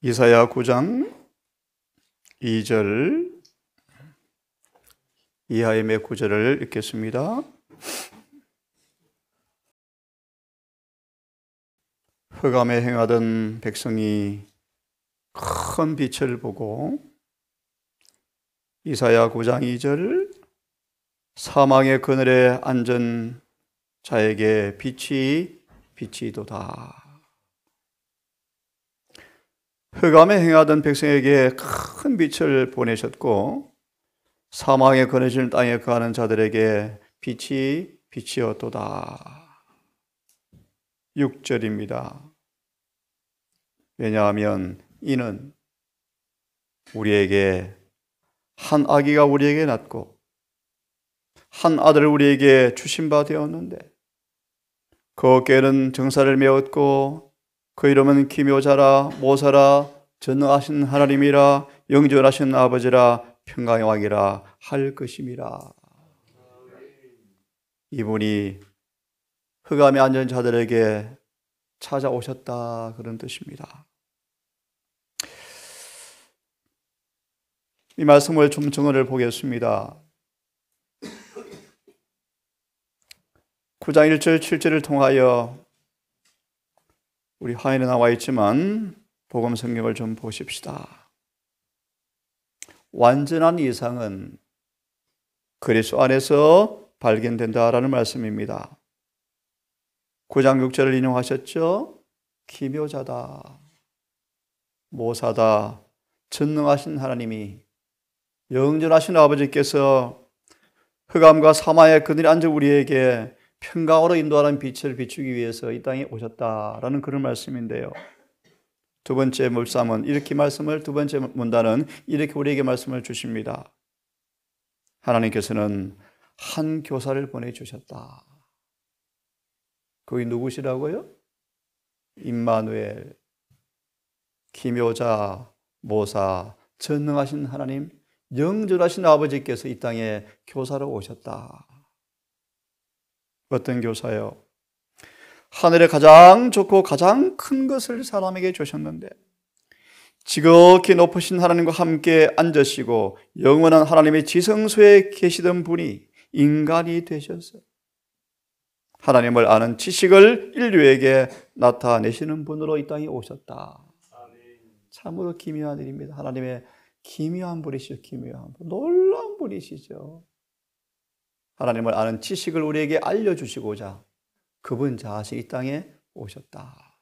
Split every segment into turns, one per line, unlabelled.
이사야 9장 2절 이하임의 9절을 읽겠습니다. 흑암에 행하던 백성이 큰 빛을 보고, 이사야 9장 2절 사망의 그늘에 앉은 자에게 빛이 비치도다. 흑암에 행하던 백성에게 큰 빛을 보내셨고, 사망에 거느진 땅에 거하는 자들에게 빛이 비치었도다. 6절입니다. 왜냐하면 이는 우리에게 한 아기가 우리에게 낳고 한 아들을 우리에게 주신 바 되었는데, 그 어깨에는 정사를 메었고 그 이름은 기묘자라, 모사라, 전능하신 하나님이라, 영존하신 아버지라, 평강의 왕이라 할 것임이라. 이분이 흑암에 앉은 자들에게 찾아오셨다, 그런 뜻입니다. 이 말씀을 좀 증언을 보겠습니다. 9장 1절 7절을 통하여 우리 화면에 나와 있지만 복음 성경을 좀 보십시다. 완전한 이상은 그리스도 안에서 발견된다라는 말씀입니다. 9장 6절을 인용하셨죠? 기묘자다, 모사다, 전능하신 하나님이, 영존하신 아버지께서 흑암과 사망의 그늘에 앉은 우리에게 평강으로 인도하는 빛을 비추기 위해서 이 땅에 오셨다라는 그런 말씀인데요. 두 번째 물삼은 두 번째 문단은 이렇게 우리에게 말씀을 주십니다. 하나님께서는 한 교사를 보내주셨다. 그게 누구시라고요? 임마누엘, 기묘자, 모사, 전능하신 하나님, 영존하신 아버지께서 이 땅에 교사로 오셨다. 어떤 교사요? 하늘에 가장 좋고 가장 큰 것을 사람에게 주셨는데, 지극히 높으신 하나님과 함께 앉으시고 영원한 하나님의 지성소에 계시던 분이 인간이 되셔서 하나님을 아는 지식을 인류에게 나타내시는 분으로 이 땅에 오셨다. 참으로 기묘한 일입니다. 하나님의 기묘한 분이시죠. 기묘한 분, 놀라운 분이시죠. 하나님을 아는 지식을 우리에게 알려주시고자 그분 자신이 이 땅에 오셨다.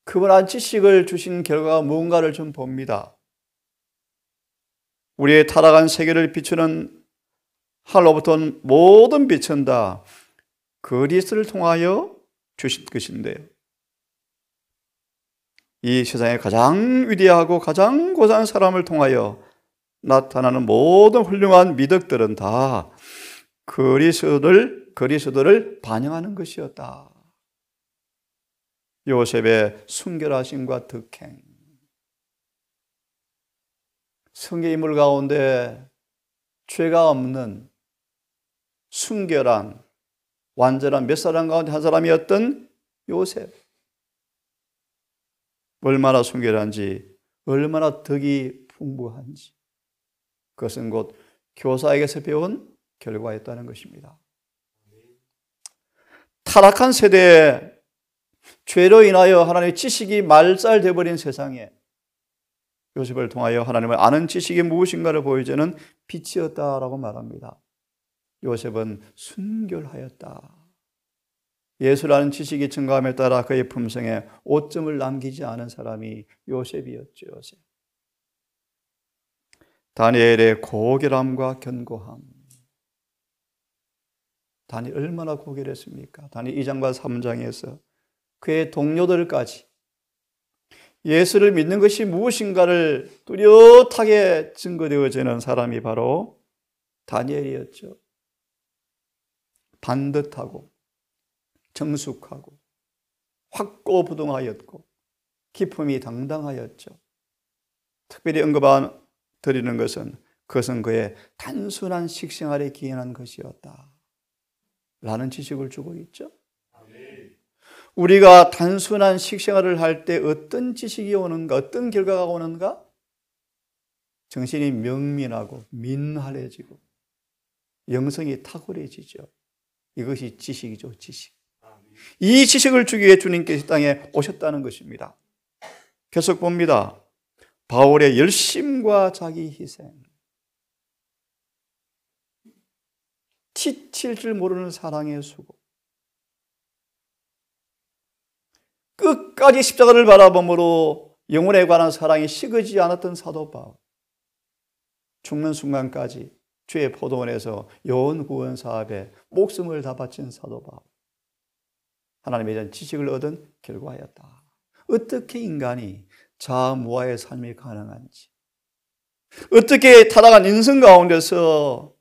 그분 아는 지식을 주신 결과가 무언가를 좀 봅니다. 우리의 타락한 세계를 비추는 하늘로부터 온 모든 빛은 다 그리스도를 통하여 주신 것인데요. 이 세상에 가장 위대하고 가장 고상한 사람을 통하여 나타나는 모든 훌륭한 미덕들은 다 그리스도를 반영하는 것이었다. 요셉의 순결하심과 덕행, 성경 인물 가운데 죄가 없는 순결한 완전한 몇 사람 가운데 한 사람이었던 요셉. 얼마나 순결한지, 얼마나 덕이 풍부한지, 그것은 곧 교사에게서 배운 결과였다는 것입니다. 타락한 세대에 죄로 인하여 하나님의 지식이 말살되어 버린 세상에 요셉을 통하여 하나님을 아는 지식이 무엇인가를 보여주는 빛이었다라고 말합니다. 요셉은 순결하였다. 예수를 아는 지식이 증가함에 따라 그의 품성에 오점을 남기지 않은 사람이 요셉이었죠. 요셉. 다니엘의 고결함과 견고함. 다니엘 얼마나 고결했습니까? 다니엘 2장과 3장에서 그의 동료들까지 예수를 믿는 것이 무엇인가를 뚜렷하게 증거되어지는 사람이 바로 다니엘이었죠. 반듯하고 정숙하고 확고부동하였고 기품이 당당하였죠. 특별히 드리는 것은 그것은 그의 단순한 식생활에 기인한 것이었다 라는 지식을 주고 있죠. 우리가 단순한 식생활을 할 때 어떤 지식이 오는가, 어떤 결과가 오는가? 정신이 명민하고 민활해지고 영성이 탁월해지죠. 이것이 지식이죠, 지식. 이 지식을 주기 위해 주님께서 이 땅에 오셨다는 것입니다. 계속 봅니다. 바울의 열심과 자기 희생. 지칠 줄 모르는 사랑의 수고. 끝까지 십자가를 바라봄으로 영혼에 관한 사랑이 식어지지 않았던 사도 바울. 죽는 순간까지 주의 포도원에서 영혼 구원 사업에 목숨을 다 바친 사도 바울. 하나님에 대한 지식을 얻은 결과였다. 어떻게 인간이 자아무아의 삶이 가능한지, 어떻게 타락한 인생 가운데서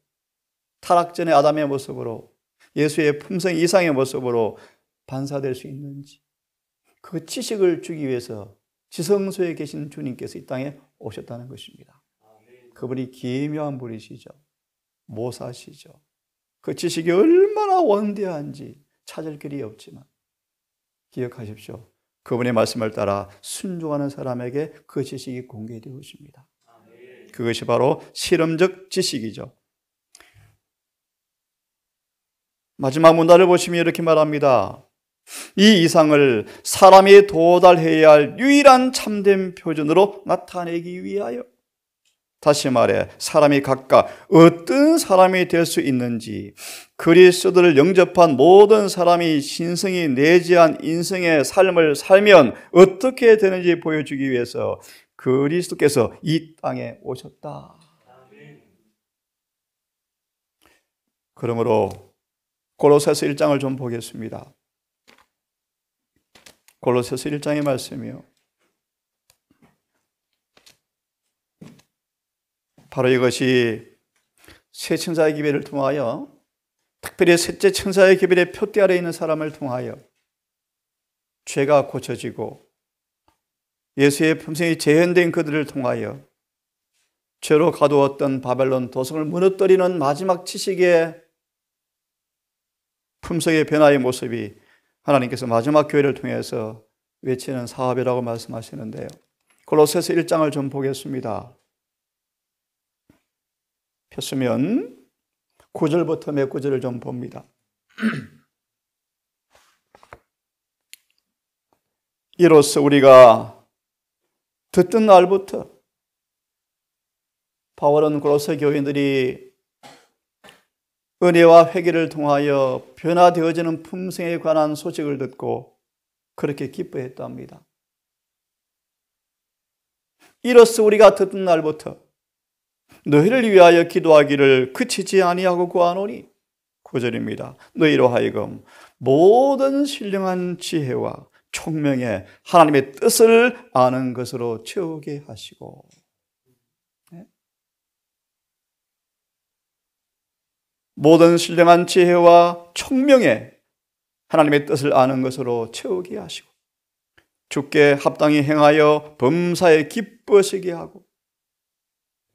타락 전의 아담의 모습으로 예수의 품성 이상의 모습으로 반사될 수 있는지, 그 지식을 주기 위해서 지성소에 계신 주님께서 이 땅에 오셨다는 것입니다. 그분이 기묘한 분이시죠. 모사시죠. 그 지식이 얼마나 원대한지 찾을 길이 없지만 기억하십시오. 그분의 말씀을 따라 순종하는 사람에게 그 지식이 공개되었습니다. 그것이 바로 실험적 지식이죠. 마지막 문단을 보시면 이렇게 말합니다. 이 이상을 사람이 도달해야 할 유일한 참된 표준으로 나타내기 위하여, 다시 말해 사람이 각각 어떤 사람이 될 수 있는지, 그리스도를 영접한 모든 사람이 신성이 내재한 인생의 삶을 살면 어떻게 되는지 보여주기 위해서 그리스도께서 이 땅에 오셨다. 그러므로 골로새서 1장을 좀 보겠습니다. 골로새서 1장의 말씀이요. 바로 이것이 세 천사의 기별을 통하여, 특별히 셋째 천사의 기별의 표대 아래 있는 사람을 통하여 죄가 고쳐지고 예수의 품성이 재현된 그들을 통하여 죄로 가두었던 바벨론 도성을 무너뜨리는 마지막 지식의 품성의 변화의 모습이 하나님께서 마지막 교회를 통해서 외치는 사업이라고 말씀하시는데요. 골로새서 1장을 좀 보겠습니다. 폈으면 9절부터 몇 구절을 좀 봅니다. 이로써 우리가 듣던 날부터, 바울은 골로새 교인들이 은혜와 회개를 통하여 변화되어지는 품성에 관한 소식을 듣고 그렇게 기뻐했답니다. 이로써 우리가 듣던 날부터 너희를 위하여 기도하기를 그치지 아니하고 구하노니, 9절입니다. 너희로 하여금 모든 신령한 지혜와 총명에 하나님의 뜻을 아는 것으로 채우게 하시고, 모든 신령한 지혜와 총명에 하나님의 뜻을 아는 것으로 채우게 하시고, 주께 합당히 행하여 범사에 기뻐하시게 하고,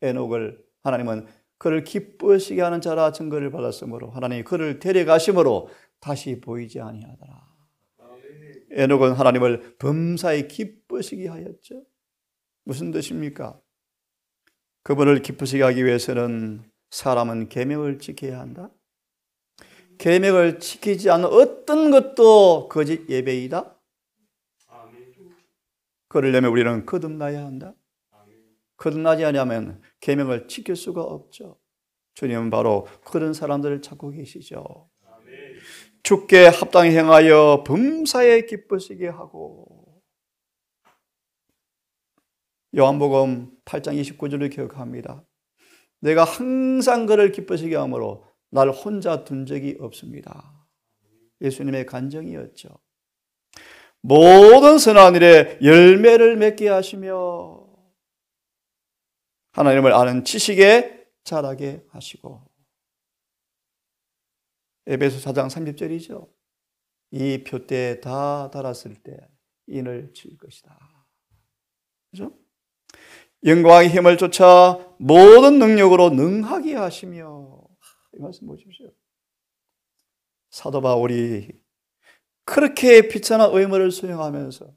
에녹을 하나님은 그를 기뻐하시게 하는 자라 증거를 받았으므로 하나님이 그를 데려가심으로 다시 보이지 아니하더라. 에녹은 하나님을 범사에 기뻐하시게 하였죠. 무슨 뜻입니까? 그분을 기쁘시게 하기 위해서는 사람은 계명을 지켜야 한다. 계명을 지키지 않는 어떤 것도 거짓 예배이다. 그러려면 우리는 거듭나야 한다. 거듭나지 않으면 계명을 지킬 수가 없죠. 주님은 바로 그런 사람들을 찾고 계시죠. 주께 합당히 행하여 범사에 기쁘시게 하고, 요한복음 8장 29절을 기억합니다. 내가 항상 그를 기쁘시게 함으로 날 혼자 둔 적이 없습니다. 예수님의 간정이었죠. 모든 선한 일에 열매를 맺게 하시며 하나님을 아는 지식에 자라게 하시고, 에베소 4장 30절이죠. 이 표대에 다 달았을 때 인을 칠 것이다. 그렇죠? 영광의 힘을 쫓아 모든 능력으로 능하게 하시며, 이 말씀 보십시오. 사도 바울이 그렇게 비천한 의무를 수행하면서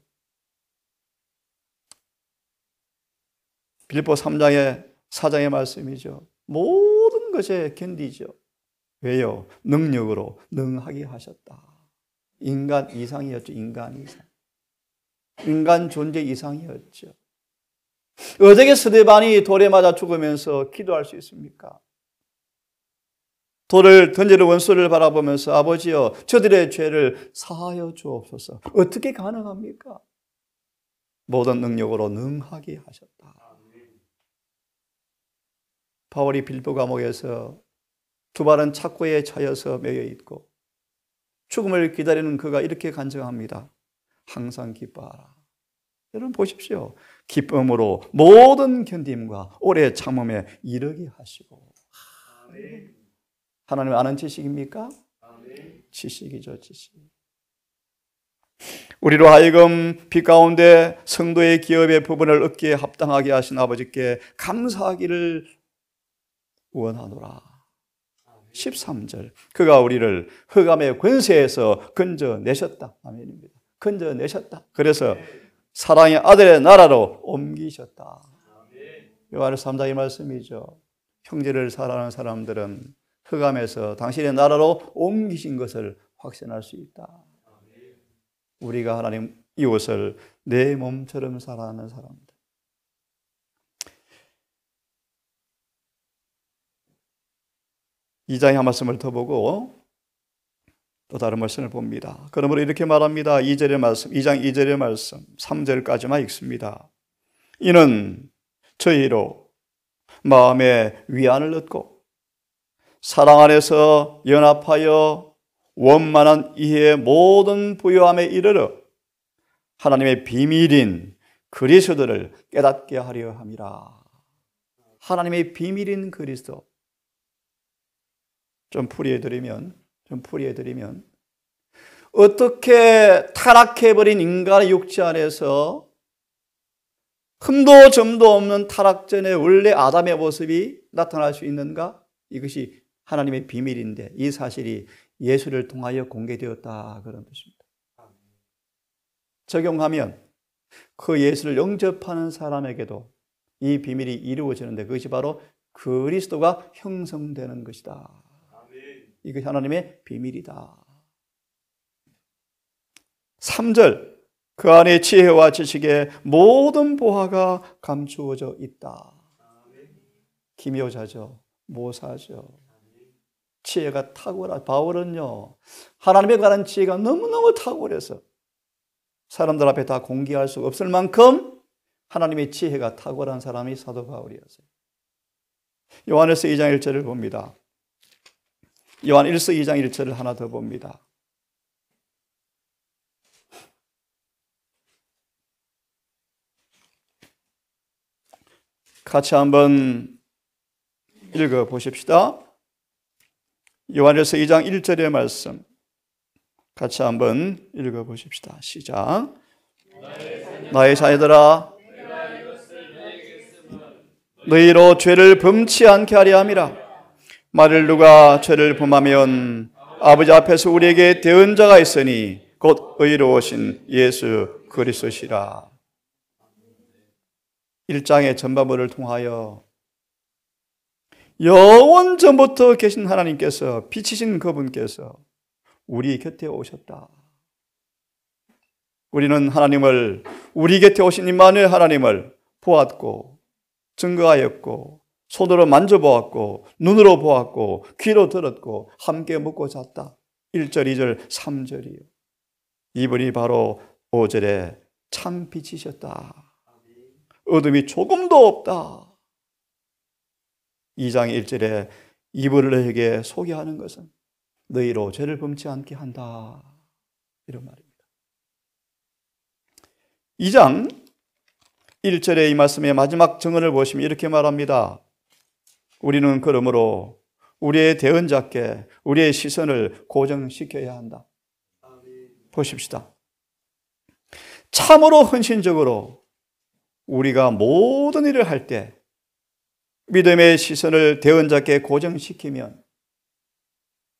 빌립보 3장의 4장의 말씀이죠. 모든 것에 견디죠. 왜요? 능력으로 능하게 하셨다. 인간 이상이었죠. 인간 이상. 인간 존재 이상이었죠. 어떻게 스데반이 돌에 맞아 죽으면서 기도할 수 있습니까? 돌을 던지는 원수를 바라보면서 아버지여 저들의 죄를 사하여 주옵소서. 어떻게 가능합니까? 모든 능력으로 능하게 하셨다. 바울이 빌립보 감옥에서 두 발은 착고에 차여서 매여 있고 죽음을 기다리는 그가 이렇게 간증합니다. 항상 기뻐하라. 여러분 보십시오. 기쁨으로 모든 견딤과 오래 참음에 이르게 하시고. 하나님 아는 지식입니까? 지식이죠, 지식. 우리로 하여금 빛 가운데 성도의 기업의 부분을 얻기에 합당하게 하신 아버지께 감사하기를 원하노라. 13절 그가 우리를 흑암의 권세에서 건져내셨다. 아멘입니다. 건져내셨다. 그래서 사랑의 아들의 나라로 옮기셨다. 요한일서 3장의 말씀이죠. 형제를 사랑하는 사람들은 흑암에서 당신의 나라로 옮기신 것을 확신할 수 있다. 우리가 하나님 이웃을 내 몸처럼 사랑하는 사람들. 이 장의 한 말씀을 더 보고 또 다른 말씀을 봅니다. 그러므로 이렇게 말합니다. 2절의 말씀, 2장 2절의 말씀, 3절까지만 읽습니다. 이는 저희로 마음의 위안을 얻고 사랑 안에서 연합하여 원만한 이해의 모든 부요함에 이르러 하나님의 비밀인 그리스도를 깨닫게 하려 함이라. 하나님의 비밀인 그리스도. 좀 풀이해드리면 어떻게 타락해버린 인간의 육체 안에서 흠도 점도 없는 타락전의 원래 아담의 모습이 나타날 수 있는가? 이것이 하나님의 비밀인데 이 사실이 예수를 통하여 공개되었다 그런 뜻입니다. 적용하면 그 예수를 영접하는 사람에게도 이 비밀이 이루어지는데 그것이 바로 그리스도가 형성되는 것이다. 이것이 하나님의 비밀이다. 3절 그 안에 지혜와 지식의 모든 보화가 감추어져 있다. 기묘자죠. 모사죠. 지혜가 탁월하. 바울은요 하나님에 관한 지혜가 너무너무 탁월해서 사람들 앞에 다 공개할 수 없을 만큼 하나님의 지혜가 탁월한 사람이 사도 바울이었어요. 요한일서 2장 1절을 봅니다. 요한일서 2장 1절을 하나 더 봅니다. 같이 한번 읽어 보십시다. 요한일서 2장 1절의 말씀 같이 한번 읽어 보십시다. 시작. 나의 자녀들아 너희로 죄를 범치 않게 하려 함이라. 만일 누가 죄를 범하면 아버지 앞에서 우리에게 대언자가 있으니 곧 의로우신 예수 그리스도시라. 1장의 전반부를 통하여 영원 전부터 계신 하나님께서 빛이신 그분께서 우리 곁에 오셨다. 우리는 하나님을 우리 곁에 오신 임마누엘 하나님을 보았고 증거하였고 손으로 만져보았고 눈으로 보았고 귀로 들었고 함께 묵고 잤다. 1절, 2절, 3절이요. 이분이 바로 5절에 참 빛이셨다. 어둠이 조금도 없다. 2장 1절에 이분을 너에게 소개하는 것은 너희로 죄를 범치 않게 한다. 이런 말입니다. 2장 1절의 이 말씀의 마지막 정언을 보시면 이렇게 말합니다. 우리는 그러므로 우리의 대언자께 우리의 시선을 고정시켜야 한다. 보십시다. 참으로 헌신적으로 우리가 모든 일을 할 때 믿음의 시선을 대언자께 고정시키면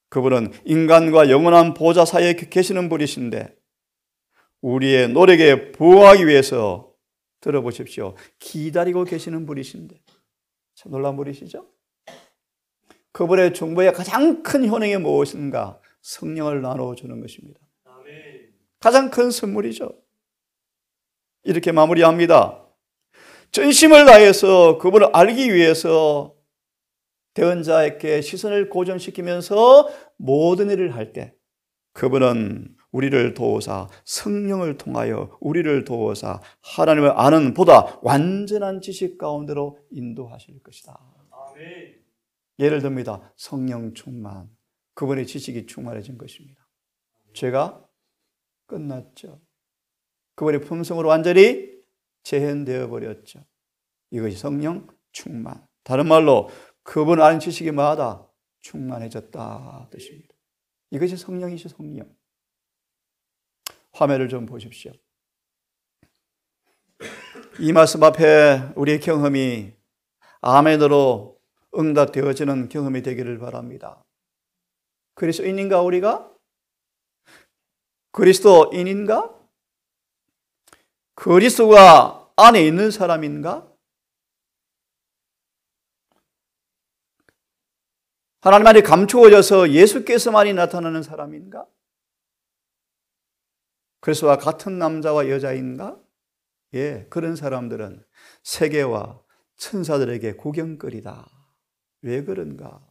그분은 인간과 영원한 보좌 사이에 계시는 분이신데 우리의 노력에 부응하기 위해서 들어보십시오. 기다리고 계시는 분이신데 참 놀라운 분이시죠? 그분의 중보의 가장 큰 효능이 무엇인가? 성령을 나눠주는 것입니다. 가장 큰 선물이죠. 이렇게 마무리합니다. 전심을 다해서 그분을 알기 위해서 대언자에게 시선을 고정시키면서 모든 일을 할 때 그분은 우리를 도우사 성령을 통하여 우리를 도우사 하나님을 아는 보다 완전한 지식 가운데로 인도하실 것이다. 아멘. 예를 듭니다. 성령 충만, 그분의 지식이 충만해진 것입니다. 죄가 끝났죠. 그분의 품성으로 완전히 재현되어 버렸죠. 이것이 성령 충만. 다른 말로 그분 아는 지식이 마다 충만해졌다 뜻입니다. 이것이 성령이시 성령. 화면을 좀 보십시오. 이 말씀 앞에 우리의 경험이 아멘으로 응답되어지는 경험이 되기를 바랍니다. 그리스도인인가 우리가? 그리스도인인가? 그리스도가 안에 있는 사람인가? 하나님만이 감추어져서 예수께서만이 나타나는 사람인가? 그리스도와 같은 남자와 여자인가? 예, 그런 사람들은 세계와 천사들에게 구경거리다. 왜 그런가?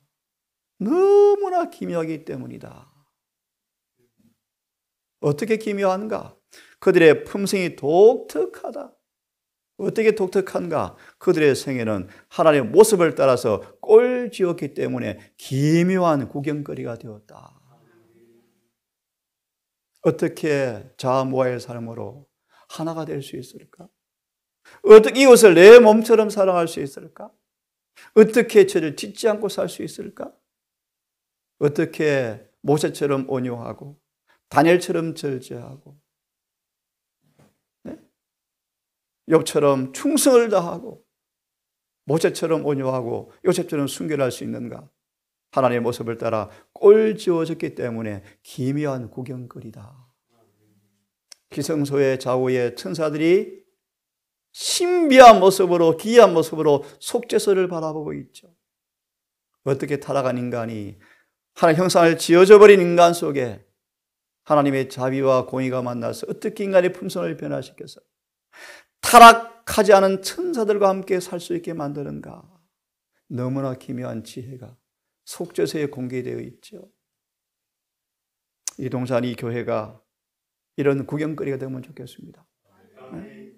너무나 기묘하기 때문이다. 어떻게 기묘한가? 그들의 품성이 독특하다. 어떻게 독특한가? 그들의 생애는 하나님의 모습을 따라서 꼴지었기 때문에 기묘한 구경거리가 되었다. 어떻게 자아모아의 삶으로 하나가 될 수 있을까? 어떻게 이웃을 내 몸처럼 사랑할 수 있을까? 어떻게 죄를 짓지 않고 살 수 있을까? 어떻게 모세처럼 온유하고 다니엘처럼 절제하고 욥처럼 충성을 다하고 모세처럼 온유하고 요셉처럼 순결할 수 있는가? 하나님의 모습을 따라 꼴지어졌기 때문에 기묘한 구경거리다. 기성소의 좌우의 천사들이 신비한 모습으로 기이한 모습으로 속죄소를 바라보고 있죠. 어떻게 타락한 인간이 하나님의 형상을 지어져 버린 인간 속에 하나님의 자비와 공의가 만나서 어떻게 인간의 품성을 변화시켜서 타락하지 않은 천사들과 함께 살 수 있게 만드는가? 너무나 기묘한 지혜가 속죄소에 공개되어 있죠. 이 동산, 이 교회가 이런 구경거리가 되면 좋겠습니다. 네?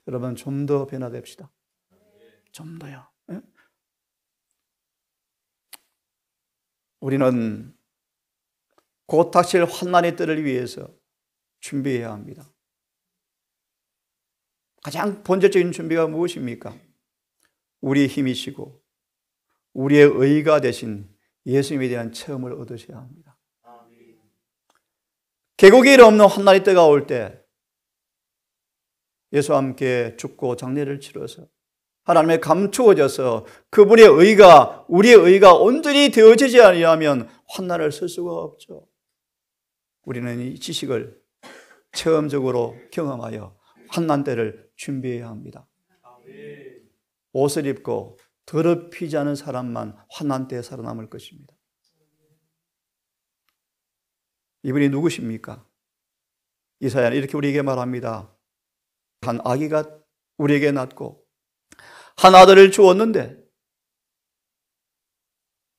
여러분 좀 더 변화됩시다. 좀 더요. 네? 우리는 곧 닥칠 환난의 때를 위해서 준비해야 합니다. 가장 본질적인 준비가 무엇입니까? 우리의 힘이시고 우리의 의가 되신 예수님에 대한 체험을 얻으셔야 합니다. 개국이 없는 환난의 때가 올 때 예수와 함께 죽고 장례를 치러서 하나님에 감추어져서 그분의 의가 우리의 의가 온전히 되어지지 아니하면 환난을 쓸 수가 없죠. 우리는 이 지식을 체험적으로 경험하여 환난 때를 준비해야 합니다. 옷을 입고 더럽히지 않은 사람만 환난 때에 살아남을 것입니다. 이분이 누구십니까? 이사야는 이렇게 우리에게 말합니다. 한 아기가 우리에게 낳고 한 아들을 주었는데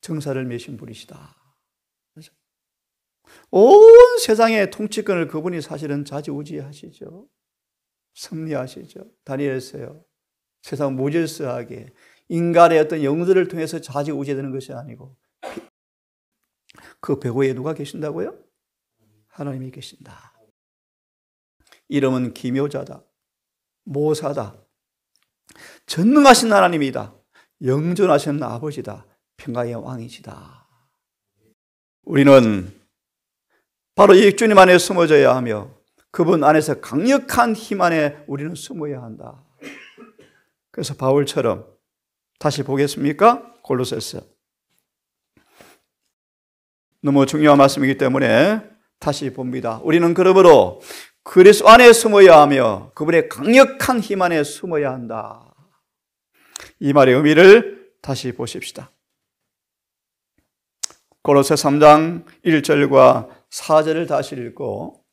정사를 메신 분이시다. 온 세상의 통치권을 그분이 사실은 좌지우지하시죠. 섭리하시죠. 다니엘서요. 세상 무질서하게 인간의 어떤 영들을 통해서 좌지우지되는 것이 아니고 그 배후에 누가 계신다고요? 하나님이 계신다. 이름은 기묘자다. 모사다. 전능하신 하나님이다. 영존하신 아버지다. 평강의 왕이시다. 우리는 바로 이 주님 안에 숨어져야 하며 그분 안에서 강력한 힘 안에 우리는 숨어야 한다. 그래서 바울처럼 다시 보겠습니까? 골로새서 너무 중요한 말씀이기 때문에 다시 봅니다. 우리는 그러므로 그리스도 안에 숨어야 하며 그분의 강력한 힘 안에 숨어야 한다. 이 말의 의미를 다시 보십시다. 고로새 3장 1절과 4절을 다시 읽고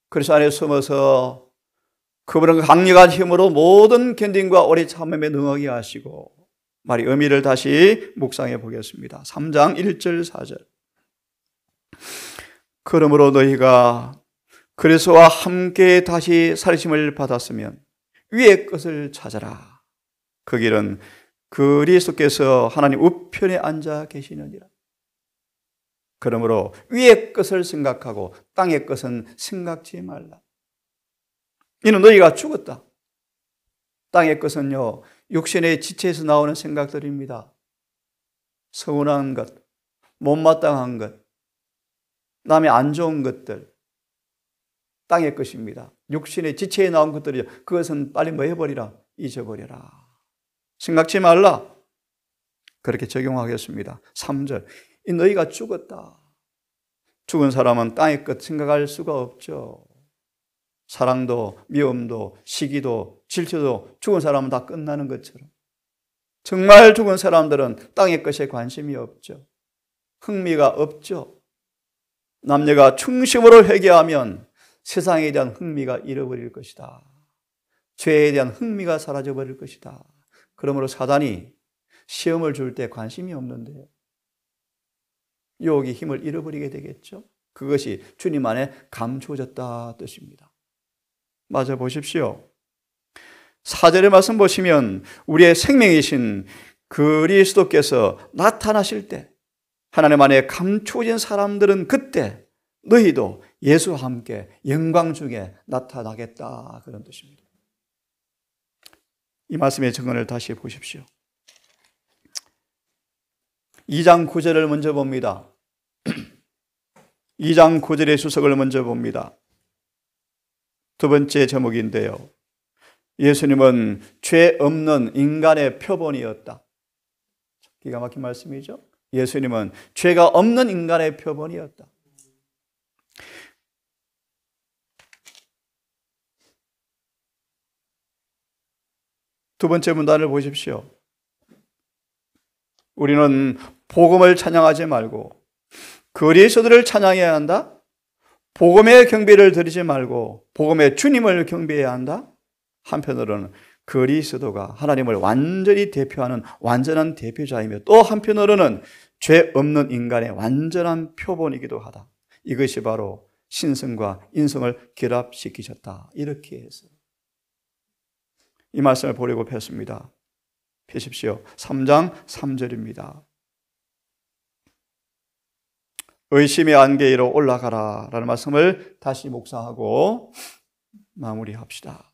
그리스도 안에 숨어서 그분은 강력한 힘으로 모든 견딘과 오래 참음에 능하게 하시고 말의 의미를 다시 묵상해 보겠습니다. 3장 1절 4절 그러므로 너희가 그리스도와 함께 다시 살리심을 받았으면 위의 것을 찾아라. 그 길은 그리스도께서 하나님 우편에 앉아 계시느니라. 그러므로 위의 것을 생각하고 땅의 것은 생각지 말라. 이는 너희가 죽었다. 땅의 것은요, 육신의 지체에서 나오는 생각들입니다. 서운한 것, 못마땅한 것, 남의 안 좋은 것들, 땅의 것입니다. 육신의 지체에 나온 것들이요, 그것은 빨리 뭐 해버리라, 잊어버려라. 생각지 말라. 그렇게 적용하겠습니다. 3절. 이 너희가 죽었다. 죽은 사람은 땅의 것 생각할 수가 없죠. 사랑도, 미움도, 시기도, 질투도 죽은 사람은 다 끝나는 것처럼. 정말 죽은 사람들은 땅의 것에 관심이 없죠. 흥미가 없죠. 남녀가 충심으로 회개하면 세상에 대한 흥미가 잃어버릴 것이다. 죄에 대한 흥미가 사라져버릴 것이다. 그러므로 사단이 시험을 줄 때 관심이 없는데요. 유혹이 힘을 잃어버리게 되겠죠. 그것이 주님 안에 감추어졌다 뜻입니다. 맞아 보십시오. 4절의 말씀 보시면 우리의 생명이신 그리스도께서 나타나실 때 하나님 안에 감추어진 사람들은 그때 너희도 예수와 함께 영광 중에 나타나겠다 그런 뜻입니다. 이 말씀의 증언을 다시 보십시오. 2장 9절을 먼저 봅니다. 2장 9절의 수석을 먼저 봅니다. 두 번째 제목인데요. 예수님은 죄 없는 인간의 표본이었다. 기가 막힌 말씀이죠. 예수님은 죄가 없는 인간의 표본이었다. 두 번째 문단을 보십시오. 우리는 복음을 찬양하지 말고 그리스도를 찬양해야 한다. 복음의 경배를 드리지 말고 복음의 주님을 경배해야 한다. 한편으로는 그리스도가 하나님을 완전히 대표하는 완전한 대표자이며 또 한편으로는 죄 없는 인간의 완전한 표본이기도 하다. 이것이 바로 신성과 인성을 결합시키셨다. 이렇게 해서 이 말씀을 보려고 폈습니다. 펴십시오. 3장 3절입니다. 의심의 안개 위로 올라가라 라는 말씀을 다시 묵상하고 마무리합시다.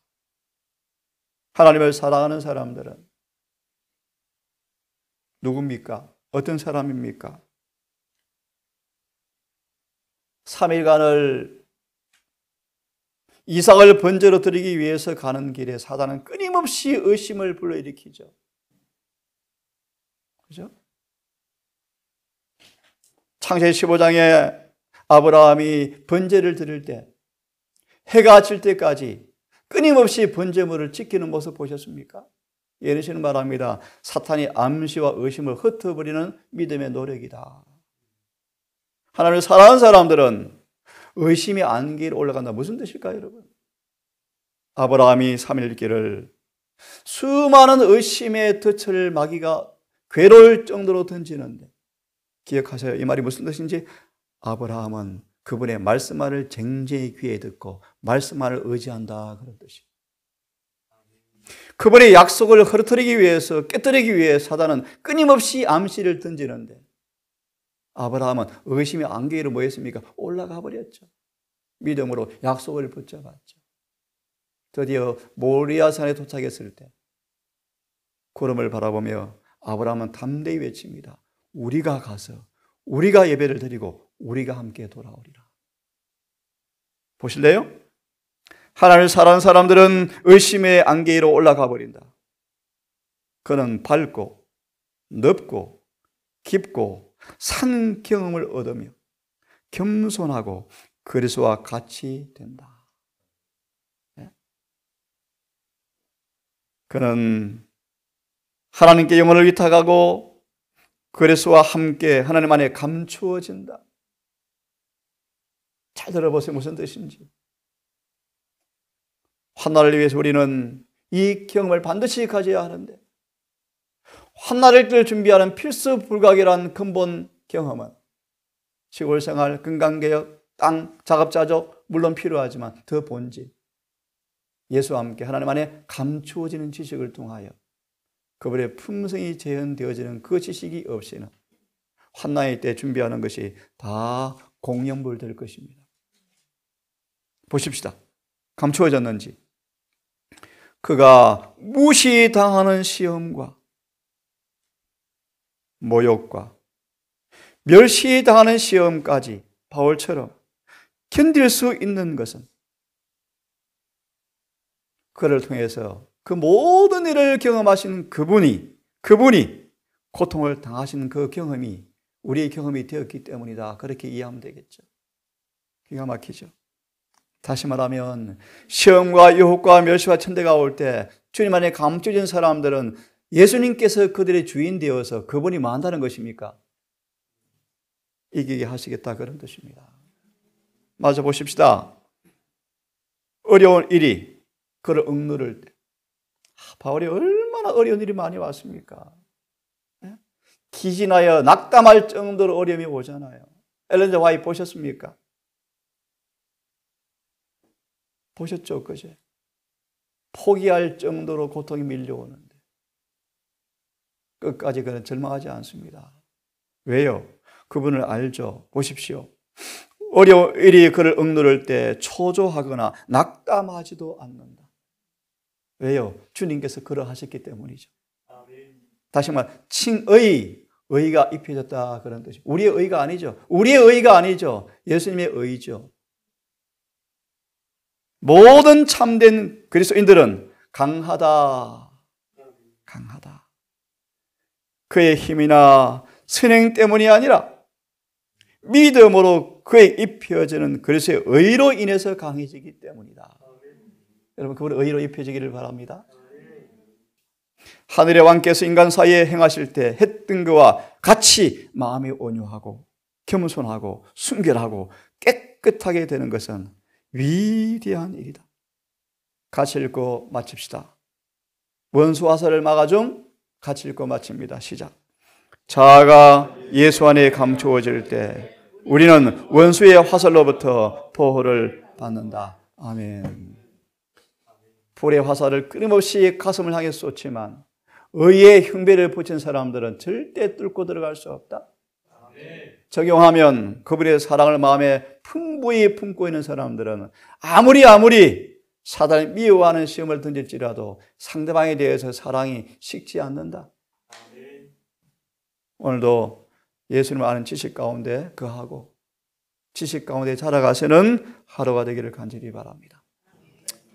하나님을 사랑하는 사람들은 누굽니까? 어떤 사람입니까? 3일간을 이삭을 번제로 드리기 위해서 가는 길에 사단은 끊임없이 의심을 불러일으키죠. 그죠? 창세기 15장에 아브라함이 번제를 드릴 때 해가 질 때까지 끊임없이 번제물을 지키는 모습 보셨습니까? 예르시는 말합니다. 사탄이 암시와 의심을 흩어버리는 믿음의 노력이다. 하나님을 사랑하는 사람들은 의심이 안개로 올라간다. 무슨 뜻일까요, 여러분? 아브라함이 3일길을 수많은 의심의 덫을 마귀가 괴로울 정도로 던지는데 기억하세요. 이 말이 무슨 뜻인지. 아브라함은 그분의 말씀만을 쟁쟁히 귀에 듣고 말씀만을 의지한다 그런 뜻이에요. 그분의 약속을 흐트리기 위해서 깨뜨리기 위해 사단은 끊임없이 암시를 던지는데 아브라함은 의심의 안개로 뭐 했습니까? 올라가 버렸죠. 믿음으로 약속을 붙잡았죠. 드디어 모리아산에 도착했을 때 구름을 바라보며 아브라함은 담대히 외칩니다. 우리가 가서 우리가 예배를 드리고 우리가 함께 돌아오리라. 보실래요? 하나님을 사랑하는 사람들은 의심의 안개 위로 올라가 버린다. 그는 밝고 넓고 깊고 산 경험을 얻으며 겸손하고 그리스도와 같이 된다. 그는 하나님께 영혼을 위탁하고 그리스도와 함께 하나님 안에 감추어진다. 잘 들어보세요. 무슨 뜻인지. 환난을 위해서 우리는 이 경험을 반드시 가져야 하는데, 환난을 준비하는 필수 불가결한 근본 경험은 시골 생활, 건강개혁, 땅, 작업자족 물론 필요하지만 더 본질, 예수와 함께 하나님 안에 감추어지는 지식을 통하여 그분의 품성이 재현되어지는 그 지식이 없이는 환난의 때 준비하는 것이 다 공연불될 것입니다. 보십시다. 감추어졌는지. 그가 무시당하는 시험과 모욕과 멸시당하는 시험까지 바울처럼 견딜 수 있는 것은 그를 통해서 그 모든 일을 경험하신 그분이 고통을 당하신 그 경험이 우리의 경험이 되었기 때문이다. 그렇게 이해하면 되겠죠. 기가 막히죠. 다시 말하면 시험과 유혹과 멸시와 천대가 올 때 주님 안에 감춰진 사람들은 예수님께서 그들의 주인 되어서 그분이 뭐 한다는 것입니까? 이기게 하시겠다 그런 뜻입니다. 맞아 보십시다. 어려운 일이 그를 억누를 때 바울이 얼마나 어려운 일이 많이 왔습니까? 기진하여 낙담할 정도로 어려움이 오잖아요. 엘렌 지 화이트 보셨습니까? 보셨죠? 그제? 포기할 정도로 고통이 밀려오는데 끝까지 그는 절망하지 않습니다. 왜요? 그분을 알죠. 보십시오. 어려운 일이 그를 억누를 때 초조하거나 낙담하지도 않는다. 왜요? 주님께서 그러하셨기 때문이죠. 다시 말, 의가 입혀졌다 그런 뜻이죠. 우리의 의가 아니죠. 우리의 의가 아니죠. 예수님의 의죠. 모든 참된 그리스도인들은 강하다. 그의 힘이나 선행 때문이 아니라 믿음으로 그에 입혀지는 그리스도의 의로 인해서 강해지기 때문이다. 여러분, 그분의 의로 입혀지기를 바랍니다. 하늘의 왕께서 인간 사이에 행하실 때 했던 그와 같이 마음이 온유하고 겸손하고 순결하고 깨끗하게 되는 것은 위대한 일이다. 같이 읽고 마칩시다. 원수 화살을 막아줌 같이 읽고 마칩니다. 시작. 자아가 예수 안에 감추어질 때 우리는 원수의 화살로부터 보호를 받는다. 아멘. 불의 화살을 끊임없이 가슴을 향해 쏟지만 의의 흉배를 붙인 사람들은 절대 뚫고 들어갈 수 없다. 적용하면 그분의 사랑을 마음에 풍부히 품고 있는 사람들은 아무리 사단이 미워하는 시험을 던질지라도 상대방에 대해서 사랑이 식지 않는다. 오늘도 예수님을 아는 지식 가운데 거하고 지식 가운데 자라가시는 하루가 되기를 간절히 바랍니다.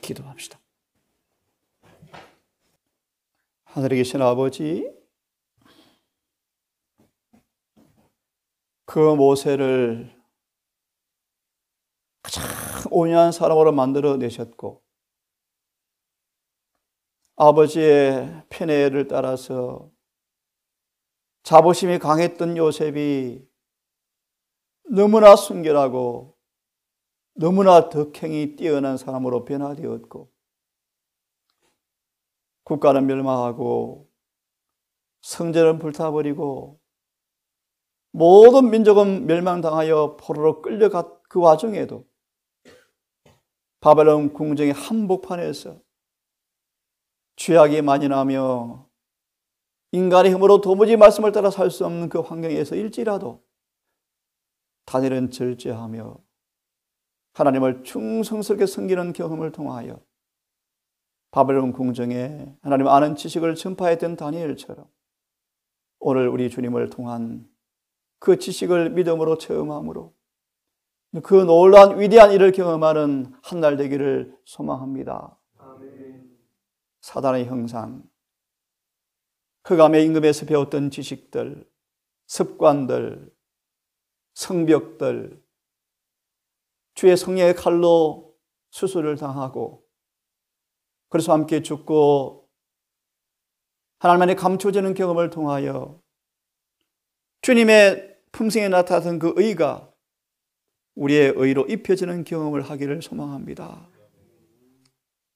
기도합시다. 하늘에 계신 아버지, 그 모세를 가장 온유한 사람으로 만들어내셨고 아버지의 편애를 따라서 자부심이 강했던 요셉이 너무나 순결하고 너무나 덕행이 뛰어난 사람으로 변화되었고 국가는 멸망하고 성전은 불타버리고 모든 민족은 멸망당하여 포로로 끌려간 그 와중에도 바벨론 궁정의 한복판에서 죄악이 만연하며 인간의 힘으로 도무지 말씀을 따라 살 수 없는 그 환경에서 일지라도 다니엘은 절제하며 하나님을 충성스럽게 섬기는 경험을 통하여 바벨론 궁정에 하나님 아는 지식을 전파했던 다니엘처럼 오늘 우리 주님을 통한 그 지식을 믿음으로 체험함으로 그 놀라운 위대한 일을 경험하는 한 날 되기를 소망합니다. 아멘. 사단의 형상, 흑암의 임금에서 배웠던 지식들, 습관들, 성벽들, 주의 성령의 칼로 수술을 당하고 그래서 함께 죽고 하나님 안에 감춰지는 경험을 통하여 주님의 품성에 나타났던 그 의가 우리의 의로 입혀지는 경험을 하기를 소망합니다.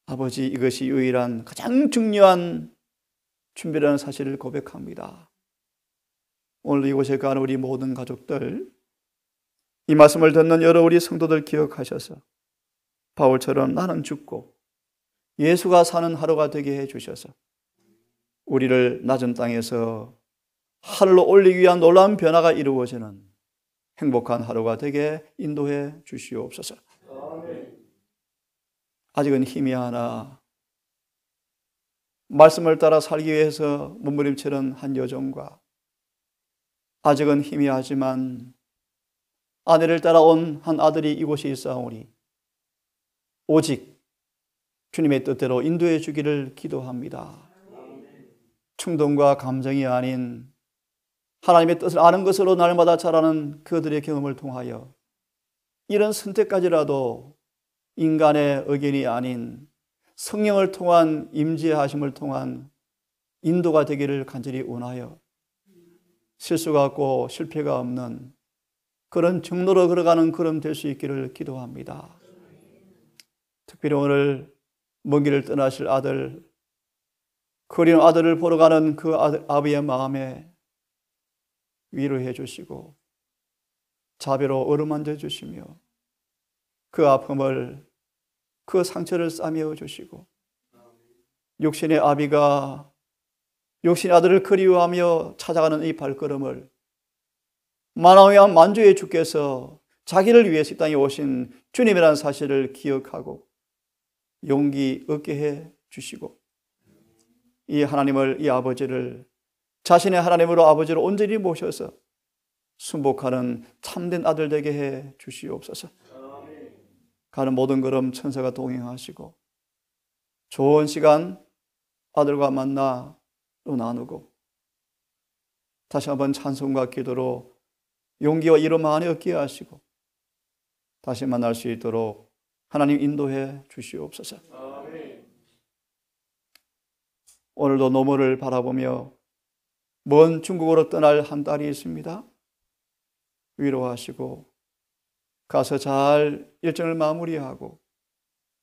아버지, 이것이 유일한 가장 중요한 준비라는 사실을 고백합니다. 오늘 이곳에 가는 우리 모든 가족들, 이 말씀을 듣는 여러 우리 성도들 기억하셔서 바울처럼 나는 죽고 예수가 사는 하루가 되게 해주셔서 우리를 낮은 땅에서 하늘로 올리기 위한 놀라운 변화가 이루어지는 행복한 하루가 되게 인도해 주시옵소서. 아직은 희미하나 말씀을 따라 살기 위해서 몸부림치는 한 여종과 아직은 희미하지만 아내를 따라온 한 아들이 이곳에 있사오니 오직 주님의 뜻대로 인도해 주기를 기도합니다. 충동과 감정이 아닌 하나님의 뜻을 아는 것으로 날마다 자라는 그들의 경험을 통하여 이런 선택까지라도 인간의 의견이 아닌 성령을 통한 임재하심을 통한 인도가 되기를 간절히 원하여 실수가 없고 실패가 없는 그런 정로로 걸어가는 걸음 될 수 있기를 기도합니다. 특별히 오늘 먼 길을 떠나실 아들, 그리운 아들을 보러 가는 그 아버지의 마음에 위로해 주시고 자비로 어루만져 주시며 그 아픔을, 그 상처를 싸매어 주시고 육신의 아비가 육신의 아들을 그리워하며 찾아가는 이 발걸음을 만왕의 만주의 주께서 자기를 위해서 이 땅에 오신 주님이라는 사실을 기억하고 용기 얻게 해 주시고 이 하나님을, 이 아버지를 자신의 하나님으로 아버지로 온전히 모셔서 순복하는 참된 아들 되게 해 주시옵소서. 가는 모든 걸음 천사가 동행하시고 좋은 시간 아들과 만나 또 나누고 다시 한번 찬송과 기도로 용기와 이름 많이 얻게 하시고 다시 만날 수 있도록 하나님 인도해 주시옵소서. 오늘도 노모를 바라보며 먼 중국으로 떠날 한 딸이 있습니다. 위로하시고 가서 잘 일정을 마무리하고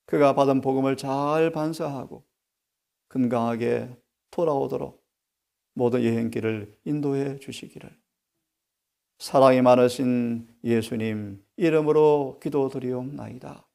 그가 받은 복음을 잘 반사하고 건강하게 돌아오도록 모든 여행길을 인도해 주시기를 사랑이 많으신 예수님 이름으로 기도드리옵나이다.